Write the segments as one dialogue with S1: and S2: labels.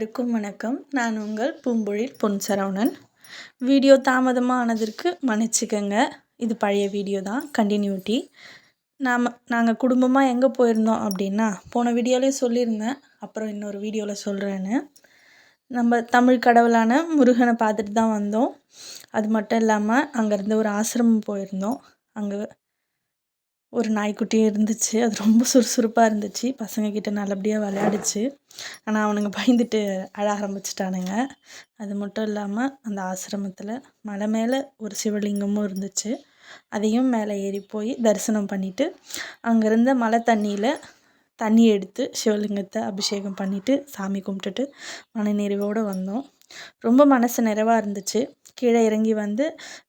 S1: அனைவருக்கும் வணக்கம். நான் உங்கள் பூம்பொழில் பொன் சரவணன். வீடியோ தாமதமாக ஆனதற்கு மன்னிச்சுக்கங்க. இது பழைய வீடியோ தான், கண்டினியூட்டி. நாங்கள் குடும்பமாக எங்கே போயிருந்தோம் அப்படின்னா, போன வீடியோலேயே சொல்லியிருந்தேன், அப்புறம் இன்னொரு வீடியோவில் சொல்கிறேன்னு. நம்ம தமிழ் கடவுளான முருகனை பார்த்துட்டு தான் வந்தோம். அது மட்டும் இல்லாமல் அங்கேருந்து ஒரு ஆசிரமம் போயிருந்தோம். அங்கே ஒரு நாய்க்குட்டியும் இருந்துச்சு. அது ரொம்ப சுறுசுறுப்பாக இருந்துச்சு. பசங்கக்கிட்ட நல்லபடியாக விளையாடுச்சு. ஆனால் அவனுங்க பயந்துட்டு அழ ஆரம்பிச்சிட்டானுங்க. அது மட்டும் இல்லாமல் அந்த ஆசிரமத்தில் மலை மேலே ஒரு சிவலிங்கமும் இருந்துச்சு. அதையும் மேலே ஏறி போய் தரிசனம் பண்ணிவிட்டு அங்கே இருந்த மழை தண்ணியில் தண்ணி எடுத்து சிவலிங்கத்தை அபிஷேகம் பண்ணிவிட்டு சாமி கும்பிட்டுட்டு மனநிறைவோடு வந்தோம். ரொம்ப மனசு நிறைவாக இருந்துச்சு. கீழே இறங்கி வந்து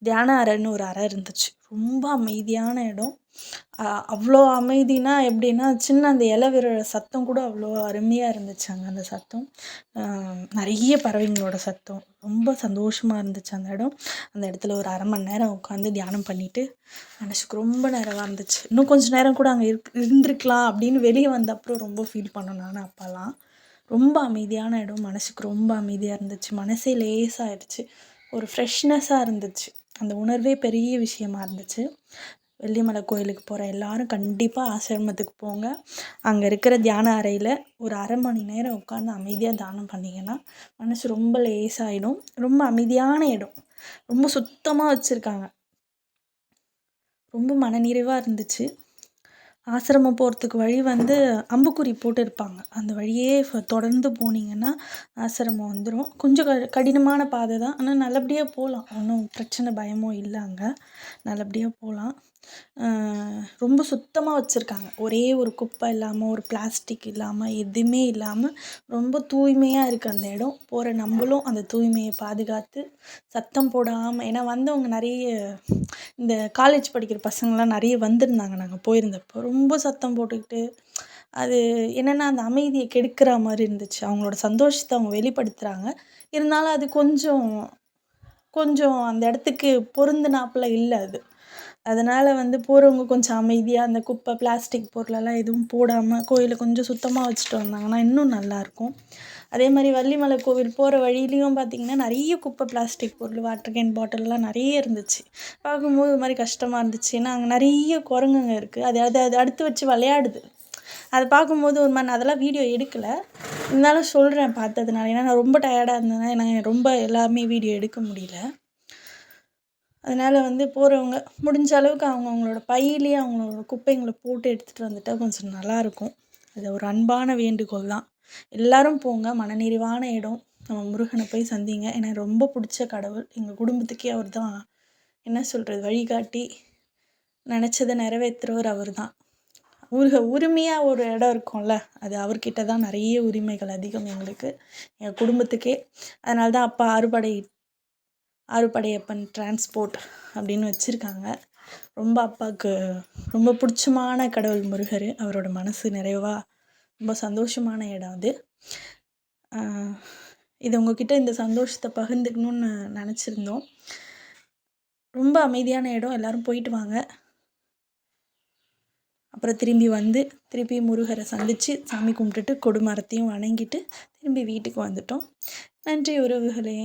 S1: தியான அறைன்னு ஒரு அறை இருந்துச்சு. ரொம்ப அமைதியான இடம். அவ்வளோ அமைதினா எப்படின்னா, சின்ன அந்த இலை விழுற சத்தம் கூட அவ்வளோ அருமையாக இருந்துச்சு அங்கே அந்த சத்தம். நிறைய பறவைங்களோட சத்தம். ரொம்ப சந்தோஷமாக இருந்துச்சு அந்த இடம். அந்த இடத்துல ஒரு 1/2 மணி நேரம் உட்காந்து தியானம் பண்ணிவிட்டு மனசுக்கு ரொம்ப நிறைவாக இருந்துச்சு. இன்னும் கொஞ்சம் நேரம் கூட அங்கே இருந்திருக்கலாம் அப்படின்னு வெளியே வந்த அப்புறம் ரொம்ப ஃபீல் பண்ணோம் நான் அப்போல்லாம். ரொம்ப அமைதியான இடம். மனசுக்கு ரொம்ப அமைதியாக இருந்துச்சு. மனசே லேசாகிடுச்சு. ஒரு ஃப்ரெஷ்னஸ்ஸாக இருந்துச்சு. அந்த உணர்வே பெரிய விஷயமா இருந்துச்சு. வெள்ளிமலை கோயிலுக்கு போகிற எல்லாரும் கண்டிப்பாக ஆசிரமத்துக்கு போங்க. அங்கே இருக்கிற தியான அறையில் ஒரு 1/2 மணி நேரம் உட்காந்து அமைதியாக தியானம் பண்ணிங்கன்னா மனசு ரொம்ப லேசாகிடும். ரொம்ப அமைதியான இடம். ரொம்ப சுத்தமாக வச்சுருக்காங்க. ரொம்ப மனநிறைவாக இருந்துச்சு. ஆசிரமம் போகிறதுக்கு வழி வந்து அம்புக்குறி போட்டு இருப்பாங்க. அந்த வழியே தொடர்ந்து போனீங்கன்னா ஆசிரமம் வந்துடும். கொஞ்சம் கடினமான பாதை தான். ஆனால் நல்லபடியாக போகலாம். ஒன்றும் பிரச்சனை பயமும் இல்லை. அங்கே நல்லபடியாக போகலாம். ரொம்ப சுத்தமாக வச்சுருக்காங்க. ஒரே ஒரு குப்பை இல்லாமல், ஒரு பிளாஸ்டிக் இல்லாமல், எதுவுமே இல்லாமல் ரொம்ப தூய்மையாக இருக்குது அந்த இடம். போகிற நம்மளும் அந்த தூய்மையை பாதுகாத்து சத்தம் போடாமல், ஏன்னா வந்தவங்க நிறைய இந்த காலேஜ் படிக்கிற பசங்கள்லாம் நிறைய வந்திருந்தாங்க. நாங்கள் போயிருந்தப்போ ரொம்ப சத்தம் போட்டுக்கிட்டு அது என்னென்னா அந்த அமைதியை கெடுக்கிற மாதிரி இருந்துச்சு. அவங்களோட சந்தோஷத்தை அவங்க வெளிப்படுத்துகிறாங்க. இருந்தாலும் அது கொஞ்சம் அந்த இடத்துக்கு பொருந்தினாப்புல இல்லை அது. அதனால் வந்து போகிறவங்க கொஞ்சம் அமைதியாக அந்த குப்பை பிளாஸ்டிக் பொருளெல்லாம் எதுவும் போடாமல் கோயிலை கொஞ்சம் சுத்தமாக வச்சுட்டு வந்தாங்கன்னா இன்னும் நல்லாயிருக்கும். அதே மாதிரி வள்ளிமலை கோவில் போகிற வழியிலையும் பார்த்திங்கன்னா நிறைய குப்பை பிளாஸ்டிக் பொருள் வாட்டர் கேன் பாட்டில்லாம் நிறைய இருந்துச்சு. பார்க்கும்போது ஒரு மாதிரி கஷ்டமாக இருந்துச்சு. ஏன்னா அங்கே நிறைய குரங்குங்க இருக்குது. அது அடுத்து வச்சு விளையாடுது. அதை பார்க்கும்போது ஒரு மாதிரி, நான் அதெல்லாம் வீடியோ எடுக்கலை, இருந்தாலும் சொல்கிறேன் பார்த்ததுனால. ஏன்னா நான் ரொம்ப டயர்டாக இருந்தேன். நான் ரொம்ப எல்லாமே வீடியோ எடுக்க முடியல. அதனால் வந்து போகிறவங்க முடிஞ்ச அளவுக்கு அவங்களோட பையிலேயே அவங்களோட குப்பைங்களை போட்டு எடுத்துகிட்டு வந்துட்டால் கொஞ்சம் நல்லாயிருக்கும். அது ஒரு அன்பான வேண்டுகோள் தான். எல்லோரும் போங்க. மனநிறைவான இடம். நம்ம முருகனை போய் சந்திங்க. எனக்கு ரொம்ப பிடிச்ச கடவுள். எங்கள் குடும்பத்துக்கே அவர் தான் என்ன சொல்கிறது, வழிகாட்டி. நினச்சதை நிறைவேற்றுறவர் அவர் தான். உரிமையாக ஒரு இடம் இருக்கும்ல, அது அவர்கிட்ட தான் நிறைய உரிமைகள் அதிகம் எங்களுக்கு, எங்கள் குடும்பத்துக்கே. அதனால தான் அப்பா ஆறுபடையப்பன் டிரான்ஸ்போர்ட் அப்படின்னு வச்சுருக்காங்க. ரொம்ப அப்பாவுக்கு ரொம்ப பிடிச்சமான கடவுள் முருகர். அவரோட மனசு நிறைவாக ரொம்ப சந்தோஷமான இடம் அது. இது உங்ககிட்ட இந்த சந்தோஷத்தை பகிர்ந்துக்கணுன்னு நினச்சிருந்தோம். ரொம்ப அமைதியான இடம். எல்லோரும் போயிட்டு வாங்க. அப்புறம் திருப்பி முருகரை சந்தித்து சாமி கும்பிட்டுட்டு கொடிமரத்தையும் வணங்கிட்டு திரும்பி வீட்டுக்கு வந்துட்டோம். நன்றி உறவுகளே.